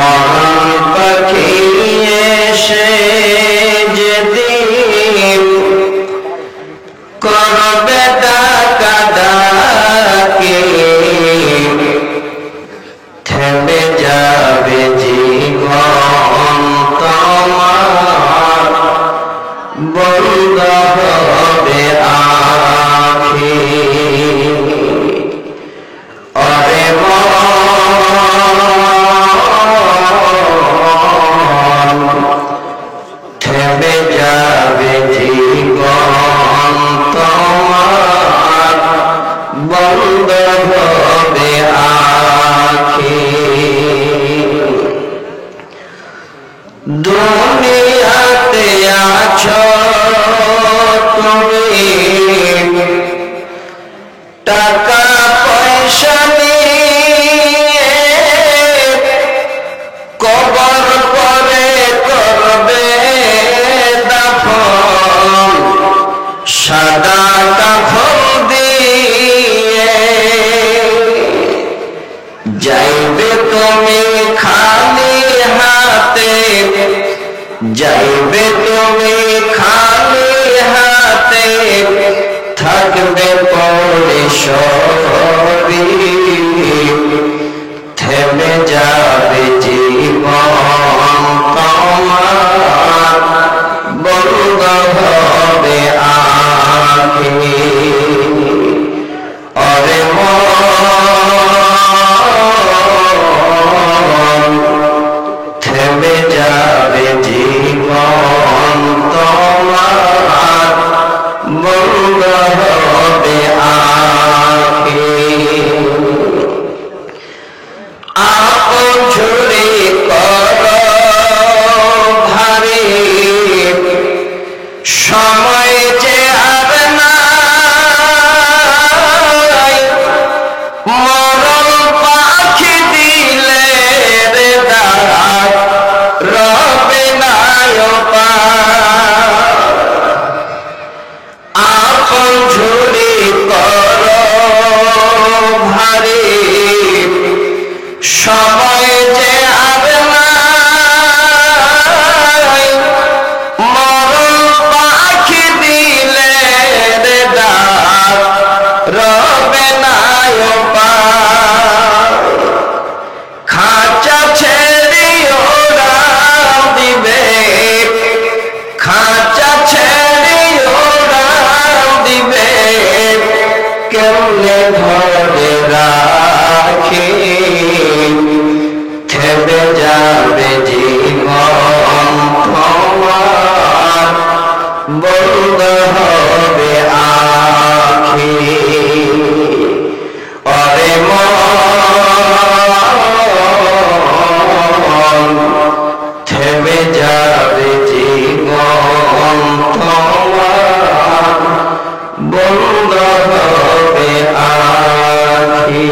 মরণ পাখি এসে যেদিন করবে ডাকাডাকি, থেমে যাবে জীবন তোমার, বন্ধ হবে আখি। ওরে মন, থেমে যাবে জীবন তোমার, বন্ধ হবে আখি। দুনিয়াতে আছো তুমি টাকা পয়সা নিয়ে, কবর পরে করবে দাফন সাদা কাফন দিয়ে। যাইবে তুমি খালি হাতে, যাইবে তুমি খালি হাতে, থাকবে পরে সবই, থেমে যাবে জীবন তোমার, বন্ধ হবে আখি। ওরে মন, থেমে যাবে জীবন তোমার, বন্ধ হবে আখি। আপন ঝুরি করো ভারী, সময় যে আর নাই, মরণ পাখি দিলে রে ডাক, রবে নাই পার। আপন ঝুলি করো ভারী, সময় যে আর নাই, মরণ পাখি দিলে রে ডাক, রবে নাই পার। খাঁচা ছেড়ে ওড়াল দিবে, খাঁচা ছেড়ে ওড়াল দিবে, কেমনে ঘরে রাখি, থেমে যাবে জীবন তোমার, বন্ধ হবে আখি। ওরে মন, থেমে যাবে জীবন তোমার, বন্ধ হবে আখি।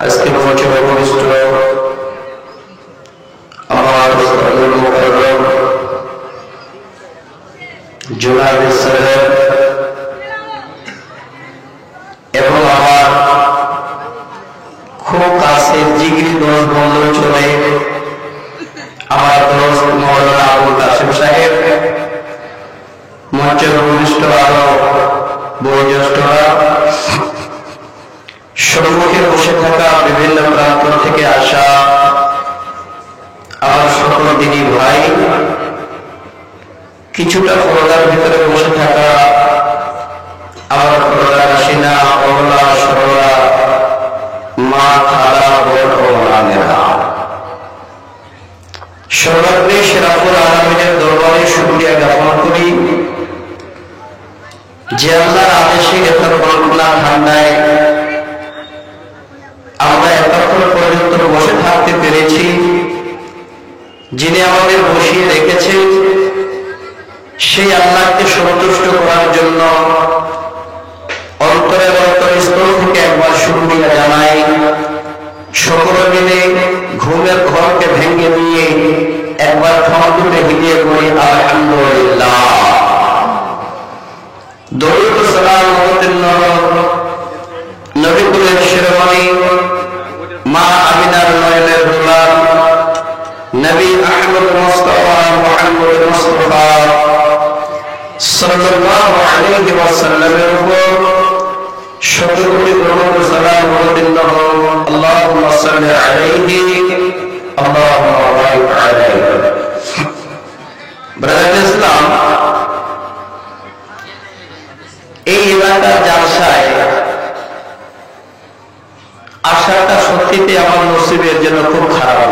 আজকে মঞ্চে উপবিষ্ট আমার জুনায়েদ স্যার এবং আমার খুব কাছের জিগরি দোস্ত বন্ধু চলে আমার দোস্ত মৌলানা আবুল কাসেম সাহেব, মঞ্চে উপবিষ্ট আরো বয়োজ্যেষ্ঠরা, সম্মুখে বসে থাকা বিভিন্ন প্রান্ত থেকে আসা আমার সকল দিনী ভাই, কিছুটা পর্দার ভিতরে বসে থাকা আমার পর্দার আসিনা অবলা সরলা মা খালা বোন ও নানেরা, সর্বাগ্রে সেরাফুল আলমিনের দরবারে শুকরিয়া জ্ঞাপন করি যে আল্লাহর আদেশে এতক্ষণ ঠান্ডায় আমরা এতক্ষণ পর্যন্ত বসে থাকতে পেরেছি। যিনি আমাদের বসিয়ে রেখেছেন সেই আল্লাহকে সন্তুষ্ট করার জন্য অন্তরের অন্তরস্থল থেকে একবার শুকরিয়া জানাই। সকলে মিলে ঘুমের ঘরকে ভেঙে দিয়ে একবার ক্ষমা করে হিলিয়ে করি আলহামদুলিল্লাহ। সাল্লাল্লাহু আলাইহি ওয়াসাল্লামের উপর শত কোটি দরুদ ও সালাম বর্ষিত হোক। আল্লাহুম্মা সাল্লি আলাইহি আল্লাহুম্মা বারিক আলাইহি। ব্রাদার ইসলাম, এই এলাকার জালসায় আসাটা সত্যিতে আমার নসিবের জন্য খুব খারাপ।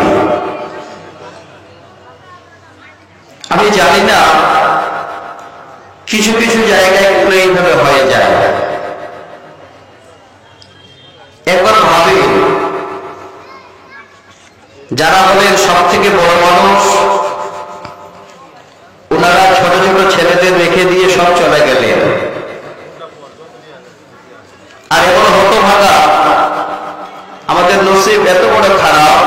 আমি জানি না, কিছু কিছু জায়গায় একটু এইভাবে হয়ে যায়। একবার ভাবে, যারা হলেন সব থেকে বড় মানুষ, ওনারা ছোট ছোট ছেলেদের রেখে দিয়ে সব চলে গেলেন। আর এমন হতভাগা, আমাদের নসিব এত বড় খারাপ,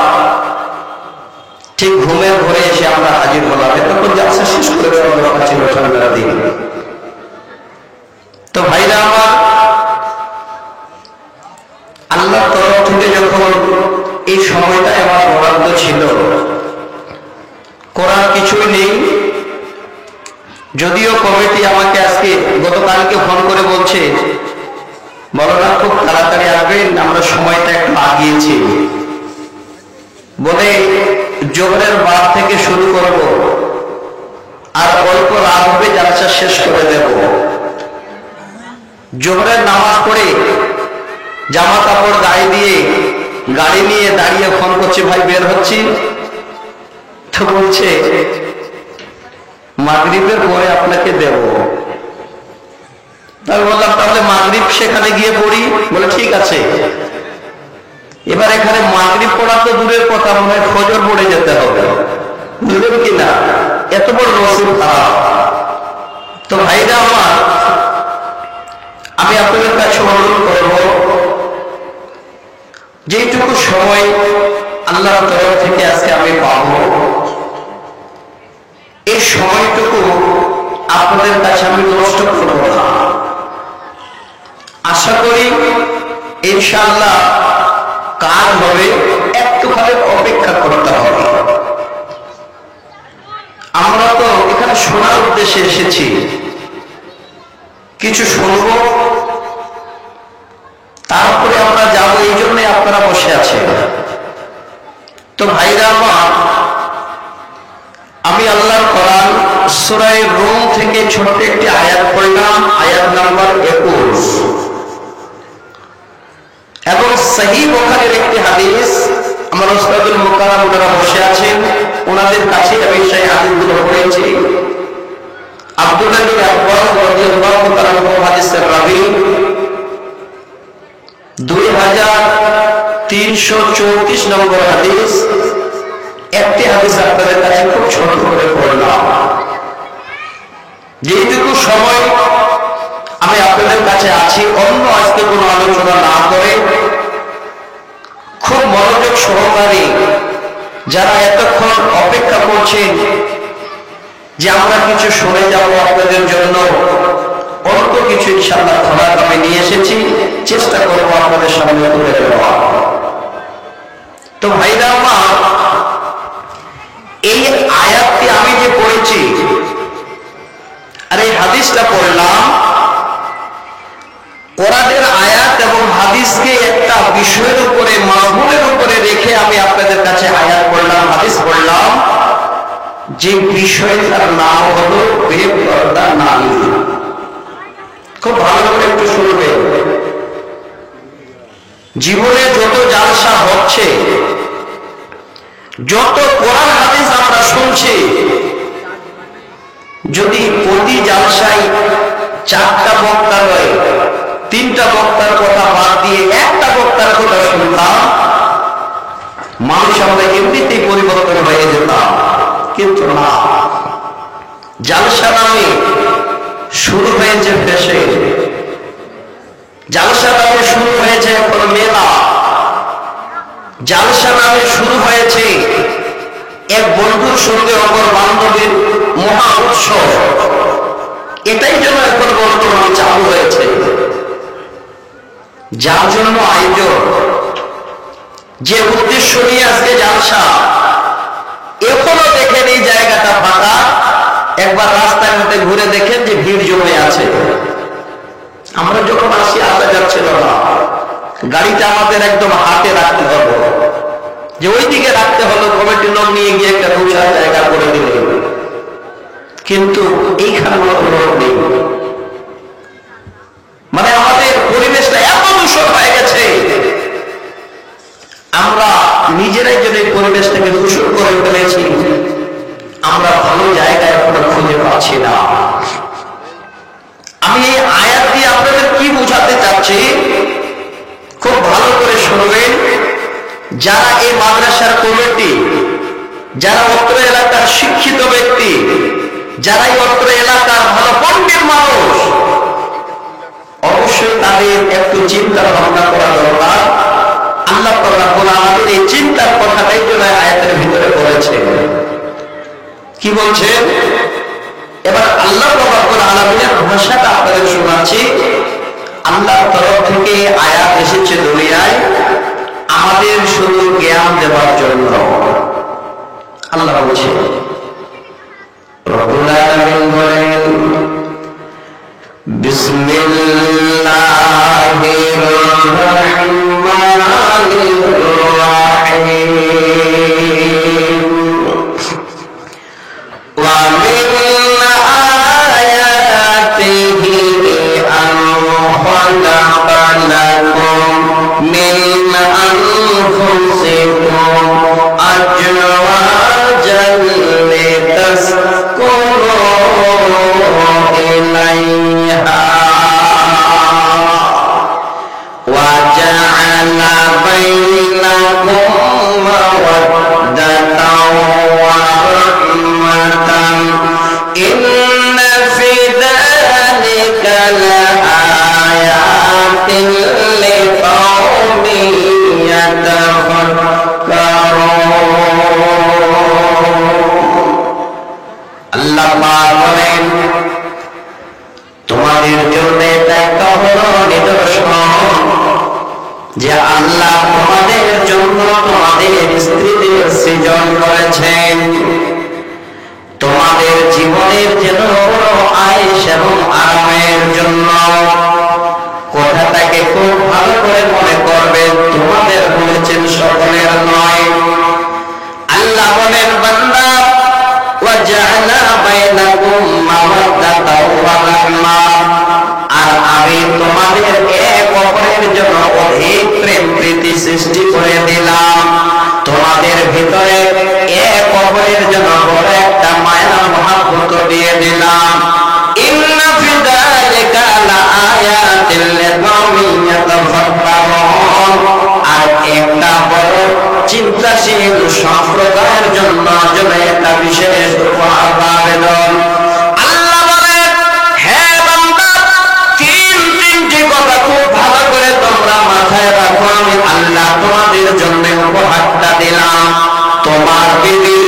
ঠিক ঘুমের ঘরে এসে আমরা হাজির হলাম। এতক্ষণ জালসা শেষ করে দেওয়ার দরকার ছিল সন্ধ্যার দিকে। তো ভাইরা আমার, আল্লাহর তরফ থেকে যখন এই সময়টা আমার বরাদ্দ ছিল, করার কিছুই নেই। যদিও কমিটি আমাকে আজকে গতকালকে ফোন করে বলছে, বলো না খুব তাড়াতাড়ি আসবেন, আমরা সময়টা একটু আগিয়েছি বলে জোহরের বাদ থেকে শুরু করব, আর অল্প রাত হবে জালসা শেষ করে দেব। জোহরের নামাজ পড়ে জামা কাপড় গায়ে দিয়ে গাড়ি নিয়ে দাঁড়িয়ে ফোন করছে, ভাই বের হচ্ছি। তো বলছে মাগরিবের পরে আপনাকে দেব। আমি বললাম তাহলে মাগরিব সেখানে গিয়ে পড়ি। বলে ঠিক আছে। এবার এখানে মাগরিব পড়া তো দূরের কথা, মনে হয় ফজর পড়ে যেতে হবে, বুঝলেন কিনা? এত বড় নসিব খারাপ। তো ভাইরা আমার, আমি আপনাদের কাছে অনুরোধ করব, যেটুকু সময় আল্লাহর তরফ থেকে আজকে আমি পাব, এই সময়টুকু আপনাদের কাছে আমি নষ্ট করব না। আশা করি ইনশাআল্লাহ কাজ হবে, একটুখানি অপেক্ষা করতে হবে। আমরা তো এখানে শোনার উদ্দেশ্যে এসেছি, কিছু শুনব, তারপরে আমরা যাবো, এই জন্য আপনারা বসে আছেন। তো ভাইরা আমার, আমি আল্লাহর কোরআন সূরা রুম থেকে ছোট্ট একটি আয়াত পড়লাম, আয়াত নাম্বার 21, এবং সহিহ বুখারীর একটি হাদিস। আমার উস্তাদুল মুকাররম যারা বসে আছেন, ওনাদের কাছে আমি সেই হাদিসগুলো পড়েছি। আব্দুল্লাহ ইবনে আব্বাস রাদিয়াল্লাহু তাআলা আনহু হাদিসের রাবী, 2334 নম্বর হাদিস। একটি হাদিস আপনাদের কাছে খুব ছোট করে পড়লাম। যেটুকু সময় আমি আপনাদের কাছে আছি, অন্য আজকে কোনো আলোচনা না করে খুব মনোযোগ সহকারে যারা এতক্ষণ অপেক্ষা করছেন যে আমরা কিছু শুনে যাব আপনাদের জন্য, অল্প কিছু ইনশাআল্লাহ খবর আমি নিয়ে এসেছি, চেষ্টা করবো আপনাদের সামনে তুলে দেওয়া। তো ভাইরা আমার, এই আয়াতটি আমি যে পড়েছি আর এই হাদিসটা পড়লাম, কোরআনের আয়াত এবং হাদিসকে একটা বিষয়ের উপরে, মাযমুনের উপরে রেখে আমি আপনাদের কাছে আয়াত পড়লাম, হাদিস পড়লাম, যে বিষয়টার নাম হলো বেপরদা নারী। খুব ভালো করে একটু শুনবে। জীবনে যত জালসা হচ্ছে, যত কোরআন হাদিস আমরা শুনছি, যদি প্রতি জালসায় 4টা বক্তা নয়, 3টা বক্তার কথা বাদ দিয়ে একটা বক্তার কথা শুনতাম, মানুষ আমরা এমনিতেই পরিবর্তন হয়ে যেতাম। কিন্তু না, জালসা নামে শুরু হয়েছে ফেসে, জালসা নামে শুরু হয়েছে এখন মেলা, জালসা নামে শুরু হয়েছে এক বন্ধুর সঙ্গে অপর বান্ধবীর মহা উৎসব। এটাই যেন এখন বর্তমান চালু হয়েছে, যার জন্য আয়োজন, যে উদ্দেশ্য নিয়ে আজকে জালসা, এখনো দেখেন এই জায়গাটা ফাঁকা, একবার রাস্তার মধ্যে ঘুরে দেখেন যে ভিড় জমে আছে। আমরা যখন আসি আসা যাচ্ছিল না, গাড়িটা আমাদের একদম হাতে রাখতে হলো, যে ওই দিকে রাখতে হলো, কমিটির লোক নিয়ে গিয়ে একটা পৌঁছার জায়গা করে দিলে, কিন্তু এইখানে লোক নেই। মানে আমাদের পরিবেশটা এত দূষণ হয়ে গেছে, আমরা নিজেরাই যদি পরিবেশটাকে দূষণ করে ফেলেছি, আমরা ভালো জায়গায় কোনো খুঁজে পাচ্ছি না। আমি এই আয়াত দিয়ে আপনাদের কি বোঝাতে চাচ্ছি খুব ভালো করে শুনবেন। যারা এই মাদ্রাসার কমিটি, যারা অত্র এলাকার শিক্ষিত ব্যক্তি, যারা এই অত্র এলাকার ভালো পণ্ডিত মানুষ, অবশ্যই তাদের একটু চিন্তা ভাবনা করা দরকার। আল্লাহ রাব্বুল আলামিন এই চিন্তার কথাটাই জন্য আয়াতের ভিতরে বলেছে। কি বলছে? এবার আল্লাহ রাব্বুল আলামিনের ভাষাটা আপনাদের শোনাচ্ছি। আল্লাহর তরফ থেকে আয়াত এসেছে দুনিয়ায় আমাদের শুধু জ্ঞান দেওয়ার জন্য। আল্লাহ বলছে, রব্বুল আলামিন বলেন, বিসমিল্লাহির রহমানির রহিম, ওয়া মিন আয়াতিহি আন খালাকা লাকুম মিন আনফুসিকুম আজওয়াজান লিতাসকুনু ইলাইহা ওয়া জাআলা বাইনাকুম মাওয়াদ্দাতাও ওয়া রাহমাতান ইন্না ফি যালিকা লাআয়াতিন লিকাওমিন ইয়াতাফাক্কারুন। আল্লাহ বলেন, তোমাদের জন্য এটা একটা হলো নিদর্শন যে আল্লাহ তোমাদের জন্য তোমাদের স্ত্রীদের সৃজন করেছেন, তোমাদের জীবনের যেন আয়েশ এবং আরামের জন্য। কথাটাকে খুব ভালো করে মনে করবেন, তোমাদের বলেছেন, সকলের নয়। আল্লাহ বলেন, বান্দা, ওয়া জাআলা বাইনাকুম মাওয়াদ্দাতাও ওয়া রাহমা, আর আমি তোমাদের এক অপরের জন্য অধিক প্রেম প্রীতি সৃষ্টি করে দিলাম। তোমাদের ভিতরে এক অপরের জন্য বড় একটা মায়া মহব্বত দিয়ে দিলাম। ইন্না ফি যালিকা লাআয়াতিন লিকাওমিন ইয়াতাফাক্কারুন, আর একটা বড় চিন্তাশীল সম্প্রদায়ের জন্য একটা বিশেষ আবেদন। আল্লাহ বলেন, হে বান্দা, তিনটি কথা খুব ভালো করে তোমরা মাথায় রাখো। আমি আল্লাহ তোমাদের জন্য উপহারটা দিলাম। তোমার বিবি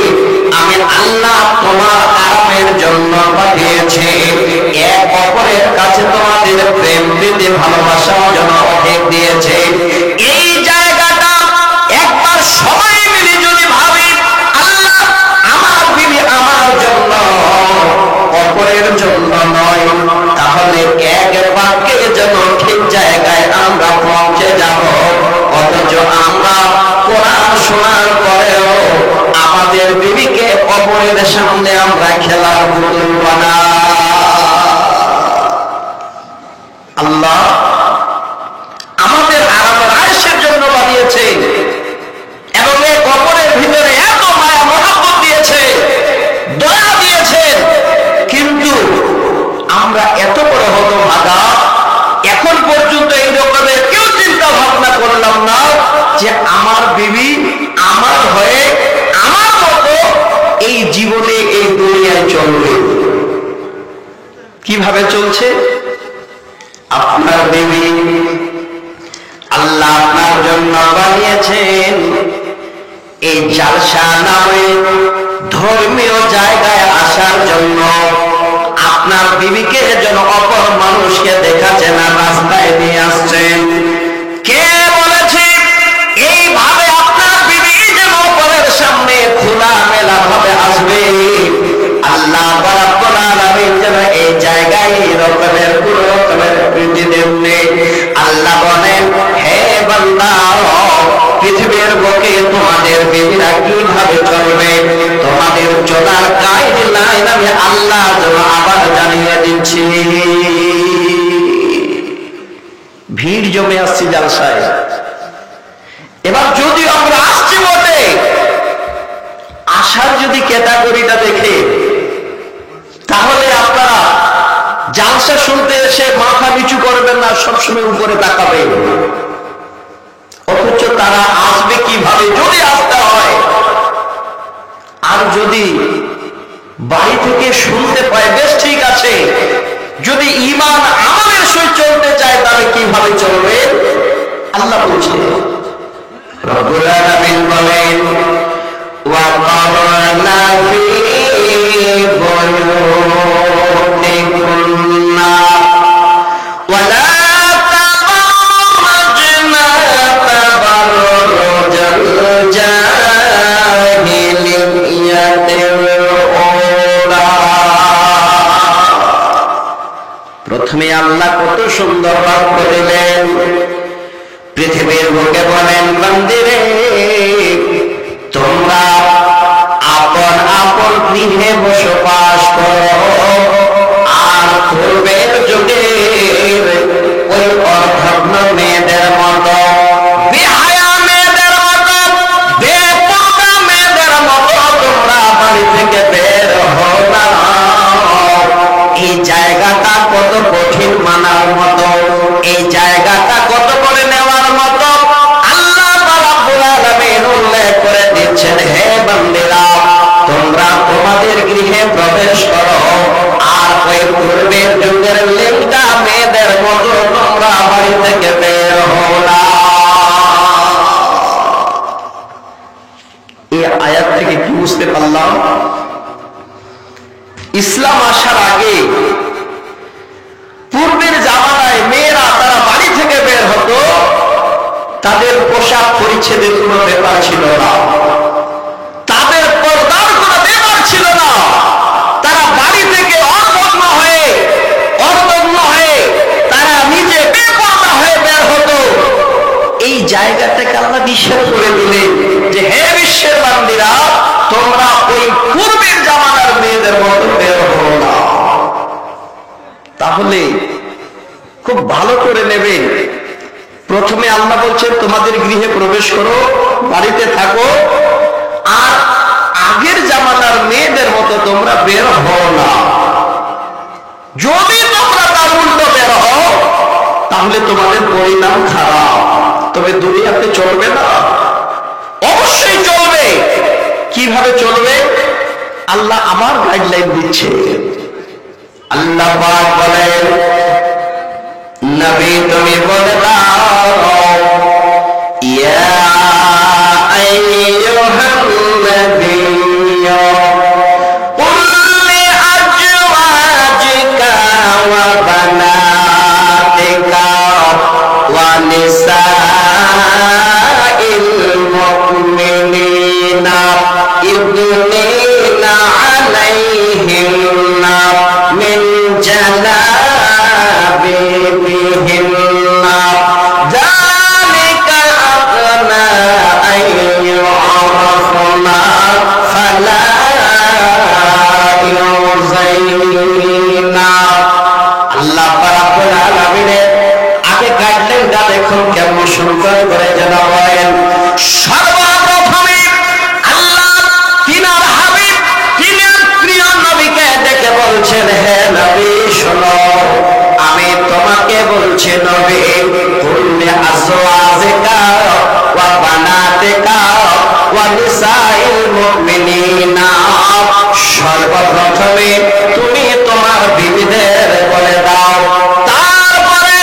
আমি আল্লাহ তোমার আরামের জন্য পাঠিয়েছি। এক অপরের কাছে তোমাদের প্রেম প্রীতি ভালোবাসার জন্য অধিক দিয়েছে। এই জায়গাটা একবার সবাই মিলে যদি ভাবি, আল্লাহ আমার বিবি আমার জন্য, অপরের জন্য নয়, তাহলে এক বাক্যে যেন ঠিক জায়গায় আমরা পৌঁছে যাব। অথচ আমরা কোরআন শোনার পরেও আমাদের বিবিকে অপরের সামনে আমরা খেলার পুতুল বানাই। আল্লাহ আমাদের আরামের আয়েশের জন্য বানিয়েছে এবং এক অপরের ভিতরে এত মায়া মহব্বত দিয়েছে, দয়া দিয়েছে, কিন্তু আমরা এত বড় হতভাগা, এখন পর্যন্ত এই রকমের কেউ চিন্তা ভাবনা করলাম না যে আমার বিবি আমার হয়ে আমার মতো এই জীবনে এই দুনিয়ায় চলবে। কিভাবে চলছে? আপনার বিবি আল্লাহ আপনার জন্য বানিয়েছেন এই জালসা নামে ধর্মীয় জায়গায় আসার জন্য। আপনার বিবিকে যেন অপর মানুষকে দেখাচ্ছে না, রাস্তায় নিয়ে আসছেন। কে বলেছে এইভাবে আপনার বিবি যেন অপরের সামনে খোলা মেলা ভাবে আসবে? আল্লাহ এই জায়গায় এই রকমের কোন রকমের প্রীতিদেব নেই। আল্লাহ বলেন, হে বান্দা, পৃথিবীর বুকে তোমাদের বিবিরা কিভাবে চলবে, তোমাদের চলার গাইডলাইন আমি আল্লাহ যেন আবার জানিয়ে দিচ্ছি। ভিড় জমে আসছে জালসায়। এবার যদি আমরা আসছি বটে, আসার যদি ক্যাটাগরিটা দেখে, তাহলে আপনারা জালসা শুনতে এসে মাথা নিচু করবেন না, সবসময় উপরে তাকাবেন। অথচ তারা আসবে কিভাবে যদি আসতে হয়। আর যদি বাড়ি থেকে শুনতে পায়, বেশ ঠিক আছে, যদি ঈমান আমলের সহিত চলতে চায় তাহলে কিভাবে চলবে? আল্লাহ বলছেন, রব্বুল আলামিন বলেন, ওয়া ক্বারনা ফী বুয়ুতিকুন্না ওয়া লা তাবাররাজনা তাবাররুজাল জাহিলিয়াতিল উলা। প্রথমে আল্লাহ কত সুন্দর বাক্য দিলেন, পৃথিবীর বুকে বলেন, বান্দিরে তোমরা আপন আপন গৃহে বসবাস করো, আর পূর্বের যুগের ওই অর্ধনগ্ন মেয়েদের মতো, বেহায়া মেয়েদের মতো, বেপরদা মেয়েদের মতো তোমরা বাড়ি থেকে বের হও না। এই জায়গাটা কত কঠিন মানার মতো, এই জায়গাটা কত করে নেওয়ার মতো আল্লাহ রাব্বুল আলামিন উল্লেখ করে দিচ্ছেন, হে বান্দিরা তোমরা তোমাদের গৃহে প্রবেশ করো, আর ওই পূর্বের যুগের লেঙ্গা মেয়েদের মতো তোমরা বাড়ি থেকে বের হও না। এই আয়াত থেকে কি বুঝতে পারলাম? ইসলাম আসার আগে পূর্বের জামানায় মেয়েরা তারা বাড়ি থেকে বের হতো, তাদের পোশাক পরিচ্ছেদের কোনো ব্যাপার ছিল না, তাদের পর্দার কোনো ব্যাপার ছিল না। তারা বাড়ি থেকে অর্ধনগ্ন হয়ে তারা নিজে বেপরদা হয়ে বের হতো। এই জায়গাটাকে আল্লাহ নিষেধ করে দিলেন যে, হে বিশ্বের বান্দিরা তোমরা ওই পূর্বের জামানার মেয়েদের মতো বের হও না। তাহলে খুব ভালো করে নেবেন, প্রথমে আল্লাহ বলছেন তোমাদের গৃহে প্রবেশ করো, বাড়িতে থাকো, আর আগের জামানার মেয়েদের মতো তোমরা বের হও না। যদি তোমরা তার উল্টো বের হও তাহলে তোমাদের পরিণাম খারাপ। তবে দুনিয়াতে চলবে না, অবশ্যই চলবে। কিভাবে চলবে? আল্লাহ আবার গাইডলাইন দিচ্ছে। আল্লাহ পাক বলেন, নবী তুমি বলে দাও, ইয়া আইয়ুহান নাবিয়্যু কুল লিআজওয়াজিকা ওয়া বানাতিকা ওয়া নিসাইল মুমিনিনা ইউদনিনা আলাইহিন্না মিন জালাবিবিহিন্না যালিকা আদনা আন ইউরাফনা ফালা ইউযাইনা। আল্লাহ রাব্বুল আলামিন আগে গাইডলাইনটা দেখুন কেমন সুন্দর করে জানাবেন। সর্বপ্রথমে আল্লাহ তিনার হাবিব, তিনার প্রিয় নবীকে ডেকে বলছেন, হে নবী শোনো, আমি তোমাকে বলছি নবী, কুল্লি আজওয়াজিকা ওয়া বানাতিকা ওয়া নিসাইল মুমিনিনা, সর্বপ্রথমে তুমি তোমার বিবিদের বলে দাও, তারপরে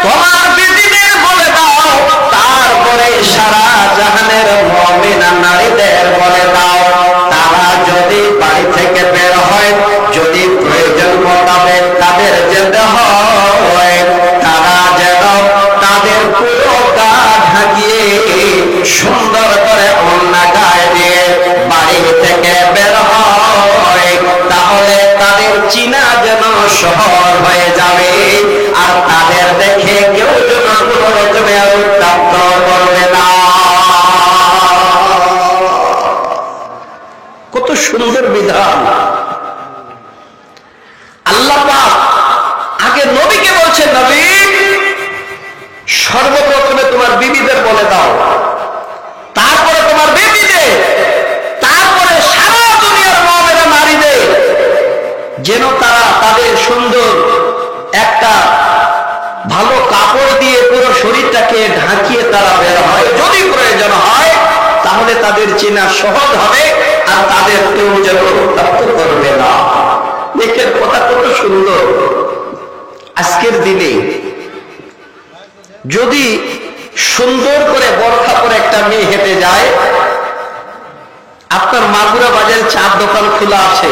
তোমার বিবিদের বলে দাও, তারপরে সারা জাহানের মুমিনা নারীদের বলে দাও, তারা যদি বাড়ি থেকে বের হয়, যদি প্রয়োজন মোতাবেক তাদের যেতে হয়, তারা যেন তাদের পুরো গা ঢাকিয়ে সুন্দর করে ওড়না গায়ে দিয়ে বাড়ি থেকে বের হয়, তাহলে তাদের চিনা যেন সহজ সর্বপ্রথমে তোমার বিবিদের বলে দাও, তারপরে তোমার বেবিদের, তারপরে সারা দুনিয়ার মুমিনা নারীদের, যেন তারা তাদের সুন্দর একটা ভালো কাপড় দিয়ে পুরো শরীরটাকে ঢাকিয়ে তারা বের হয়। যদি প্রয়োজন হয় তাহলে তাদের চেনা সহজ হবে, আর তাদের কেউ যেন উত্তপ্ত করবে না। দেখেন কথা কত সুন্দর। আজকের দিনে যদি সুন্দর করে বোরখা পরে একটা মেয়ে হেঁটে যায়, আপনার মাগুরা বাজারে চার দোকান খোলা আছে,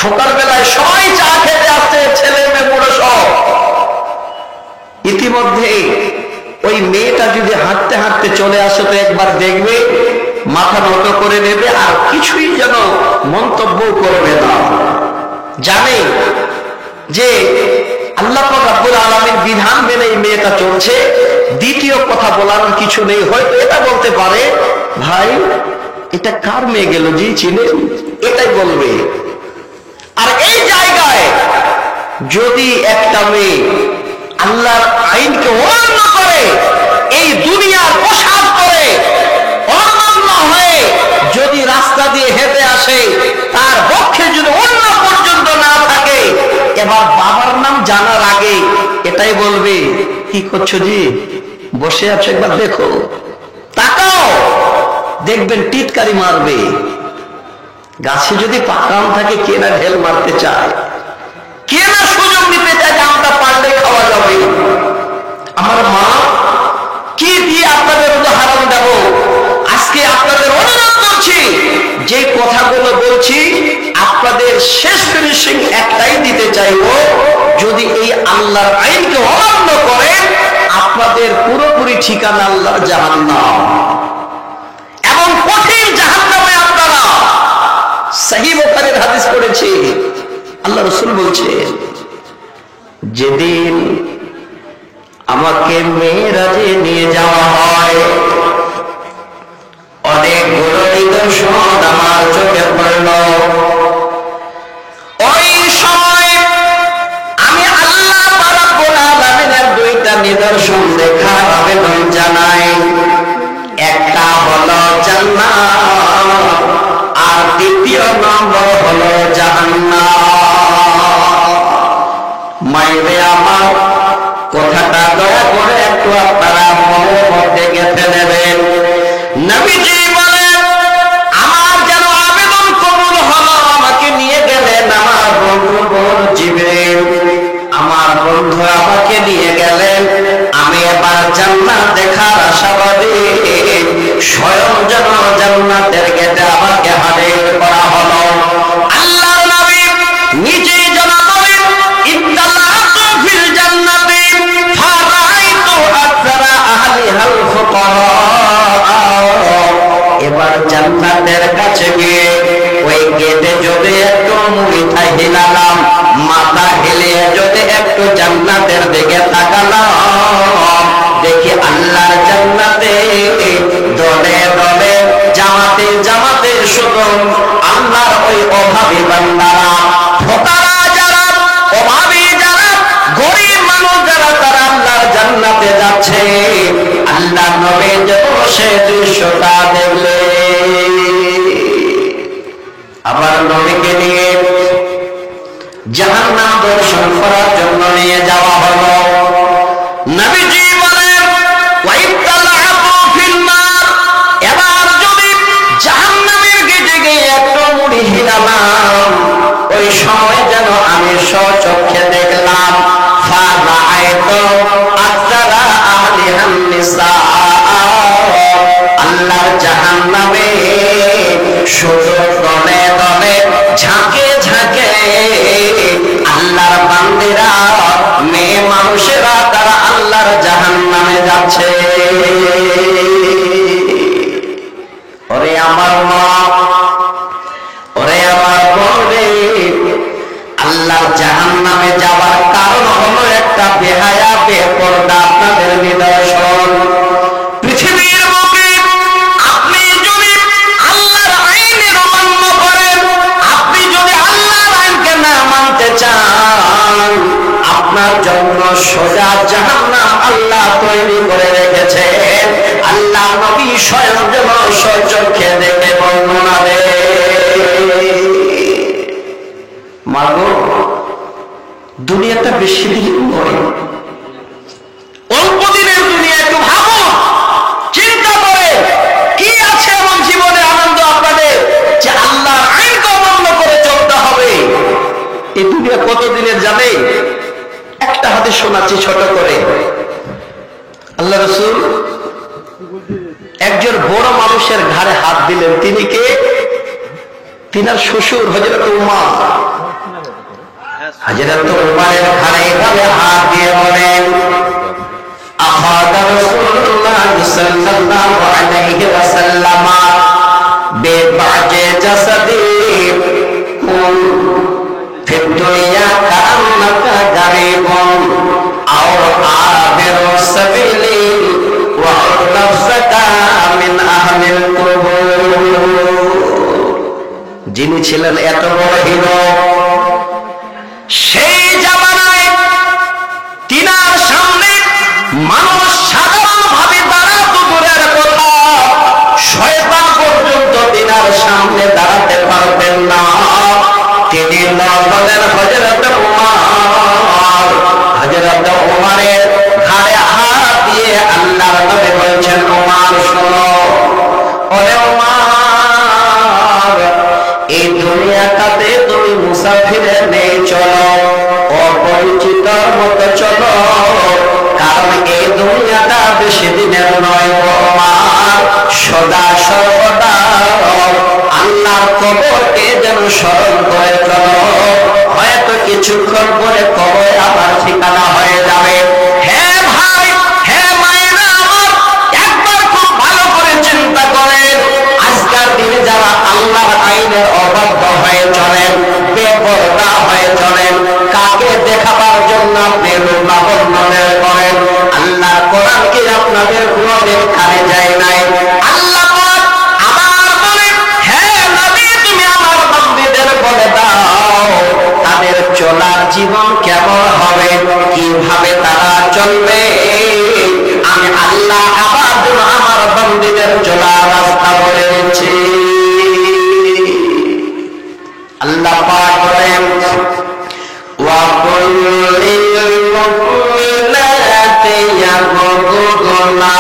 সকালবেলায় সবাই চা খেতে আসছে, ছেলে মেয়ে বুড়ো সব। ইতিমধ্যে ওই মেয়েটা যদি হাঁটতে হাঁটতে চলে আসে তো একবার দেখবে, মাথা নত করে নেবে, আর কিছুই যেন মন্তব্য করবে না। জানে যে আল্লাহ পাক রব্বুল আলামিন বিধান মেনে এই মেয়েটা চলছে। দ্বিতীয় কথা বলার কিছু নেই, হয়তো এটা বলতে পারে, ভাই এটা কার মেয়ে গেল, জি চিনেন, এটাই বলবে। আর এই জায়গায় যদি একটা মেয়ে আল্লাহর আইনকে অমান্য করে, এই দুনিয়ার পোশাক করে অমান্য হয়ে যদি রাস্তা দিয়ে হেঁটে আসে, তার পক্ষে যদি অন্য পর্যন্ত না থাকে, এবার বাবার নাম জানার আগে এটাই বলবে, কি করছো জি, বসে আছো, একবার দেখো, তাকাও, দেখবেন টিটকারি মারবে। গাছে যদি পাকা আম থাকে, কে না ঢেল মারতে চায়, কে না সুযোগ নিতে চায় যে আমটা পারলে খাওয়া যাবে। আমার মা কি দিয়ে আপনাদের উদাহরণ দেব? আজকে আপনাদের অনুরোধ করছি, যে কথাগুলো বলছি আপনাদের শেষ ফিনিশিং একটাই দিতে চাইবো, যদি এই আল্লাহর আইনকে অমান্য করেন, আপনাদের পুরোপুরি ঠিকানা আল্লাহর জাহান্নাম, এবং কঠিন জাহান্নামে আপনারা। সহিহ বুখারীর হাদিস পড়েছি, আল্লাহ রাসূল বলছেন, যেদিন আমাকে মেরাজে নিয়ে যাওয়া হয়, অনেকগুলো নিদর্শন আমার চোখে পড়ল। ওই সময় আমি আল্লাহ রাব্বুল আলামিনের দুইটা নিদর্শন দেখার আবেদন জানাই। একটা হলো জান্নাত, আর দ্বিতীয় নম্বর হলো জাহান্নাম। মাইরে আমার কথাটা দয়া করে একটু আপনারা মনের মধ্যে গেঁথে নেবেন। নবীজি বলেন, আমার যেন আবেদন কবুল হলো, আমাকে নিয়ে গেলেন আমার বন্ধু জিবরিল। আমার বন্ধু আমাকে নিয়ে গেলেন, আমি এবার জান্নাত দেখার আশাবাদী। স্বয়ং যেন জান্নাতের গেটে আমাকে হাজির করা হলো। আল্লাহর নবী নিজেই যেন বলেন, ইত্তালাতু ফিল জান্নাতি ফারাইতু আকসারা আহলিহাল ফুকারা। এবার জান্নাতের কাছে গিয়ে ওই গেটে যদি একটু মুড়িটা হিলালাম, মাথা হেলিয়ে যদি একটু জান্নাতের দিকে তাকালাম, দেখি আল্লাহর জান্নাতে দলে দলে জামাতে জামাতে শুধু আল্লাহর ওই অভাবী বান্দারা, ফোকারা যারা, অভাবী যারা, গরিব মানুষ যারা, তারা আল্লাহর জান্নাতে যাচ্ছে। আল্লাহ নবী যখন সে দৃশ্যটা দেখলে, আবার নবীকে নিয়ে জাহান্নাম দর্শন করার জন্য নিয়ে যাওয়া হলো। নবীজি বলেন, ওয়াইতালাতু ফিল নার। এবার যদি জাহান্নামের গেটে গিয়ে একটু মুড়ি হিলালাম, ওই সময় যেন আমি স্বচক্ষে দেখলাম, ফারাআইতু আকসারা আহলিহান নিসা। আল্লাহর জাহান্নামে শুধু দলে দলে, ঝাঁকে ঝাঁকে আল্লাহর বান্দিরা, মেয়ে মানুষেরা, তারা আল্লাহর জাহান্নামে যাচ্ছে। ওরে আমার মা, ওরে আমার বোনে, আল্লাহর জাহান্নামে যাওয়ার কারণ হলো একটা বেহায়া বেপরদা আপনাদের নিদর্শন। পৃথিবীর বুকে আপনি যদি আল্লাহর আইনের অমান্য করেন, আপনি যদি আল্লাহর আইনকে না মানতে চান, আপনার জন্য সোজা জাহান্নাম আল্লাহ তৈরি করে রেখেছে। আল্লাহ নবী স্বয়ং যেন স্বচক্ষে দেখে বর্ণনা দেন। মাগো, দুনিয়াটা বেশি দিন নয়, অল্প দিনের দুনিয়া। একটু ভাবো, চিন্তা করে কি আছে এমন জীবনে আনন্দ আপনাদের যে আল্লাহর আইনকে অমান্য করে চলতে হবে। এই দুনিয়া কত দিনের জানে? একটা হাতে শোনাচ্ছি ছোট করে। আল্লাহ রাসূল একজন বড় মানুষের ঘাড়ে হাত দিলেন। তিনি কে? তিনার শ্বশুর হযরত উমর। হযরত উমরের ঘাড়ে এভাবে হাত দিয়ে বলেন, আখাযা রাসূলুল্লাহ সাল্লাল্লাহু আলাইহি ওয়াসাল্লাম বিবাজে জাসাদি কুন ফি দুনিয়া কান্নাকা গারিবুন আও আবিরু সাবিলি ওয়া নাফসাকা মিন আহলিল কুবুর। যিনি ছিলেন এত বড় হিরো, সেই জামানায় তিনার সামনে মানুষ সাধারণ ভাবে দাঁড়াতো দূরের কথা, শয়তান পর্যন্ত তিনার সামনে দাঁড়াতে পারবেন না। তিনি বলেন হযরত উমর। হযরত উমরের ঘাড়ে হাত দিয়ে আল্লাহর নবী বলছেন, উমর শোনো, ওরে উমর, এই দুনিয়াটাতে তুমি মুসাফিরে নেই, চলো অপরিচিতর মতো চলো, কারণ এই দুনিয়াটা বেশি দিনের নয়। উমর, সদা সর্বদা আল্লাহর কবরকে যেন স্মরণ করে চলো, হয়তো কিছুক্ষণ পরে কবর আবার ঠিকানা হয়ে যাবে। হ্যাঁ ভাই, হ্যাঁ মায়েরা আমার, একবার খুব ভালো করে চিন্তা করেন। আজকের দিনে যারা আল্লাহর আইনের অবাধ্য হয়ে চলেন, বেপরোয়া হয়ে চলেন, কাকে দেখাবার জন্য আপনি রূপাবর্ণনের করেন? আল্লাহর কোরআন কি আপনাদের কোনদিন কানে যায় নাই? আল্লাহ পাক আবার বলেন, হ্যাঁ নবী, তুমি আমার বান্দীদের বলে দাও তাদের চলার জীবন কেমন হবে, কিভাবে তারা চলবে। আমি আল্লাহ আবার আমার বান্দীদের চলার রাস্তা বলে দিচ্ছি। আল্লাহ পাক বলেন, ওয়া কুল্লিল মুমিনাতি ইয়াগুদুনা